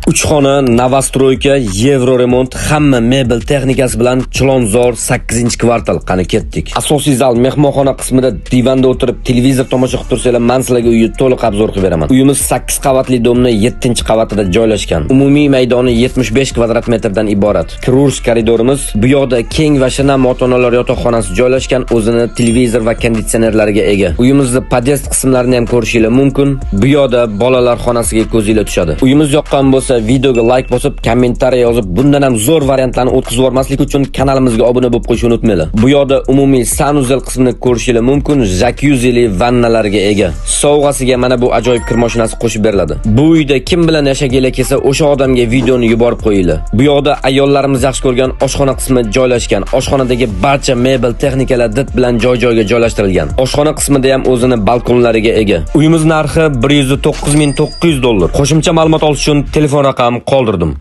3 xona Novostroyka, Yevroremont, hamma mebel texnikasi bilan Chilonzor 8-kvartal qani ketdik. Asosiy zal mehmonxona qismida divanda o'tirib televizor tomosha qilib tursanglar, men sizlarga uyni to'liq obzor qilib beraman. Uyimiz 8 qavatli domni 7-qavatida joylashgan. Umumiy maydoni 75 kvadrat metrdan iborat. Kirish koridorimiz, bu yoqda keng va shinam ota-onalar yotoqxonasi joylashgan, o'zini televizor va konditsionerlarga ega. Uyimizni podest qismlarini ham ko'rishingiz mumkin. Bu yoqda bolalar xonasiga ko'zingiz tushadi. Uyimiz yoqqan bo'lsa, videoga like bosib, kommentariy yozib, bundan ham zo'r variantlarni o'tkazib yubormaslik uchun kanalimizga obuna bo'lib qo'yishni unutmanglar. Bu yoqda umumiy sanuzel qismini ko'rishingiz mumkin, jakyuzili vannalarga ega. Sovg'asiga mana bu ajoyib kir mashinasi qo'shib beriladi. Bu uyda kim bilan yashaganlar kelsa, o'sha odamga videoni yuborib qo'yinglar. Bu yoqda ayollarimiz yaxshi ko'rgan oshxona qismi joylashgan. Oshxonadagi barcha mebel texnikalar dit bilan joy-joyga joylashtirilgan. Oshxona qismida ham o'zini balkonlariga ega. Uyimiz narxi $109,900. Qo'shimcha ma'lumot olish uchun telefon raqam qoldirdim.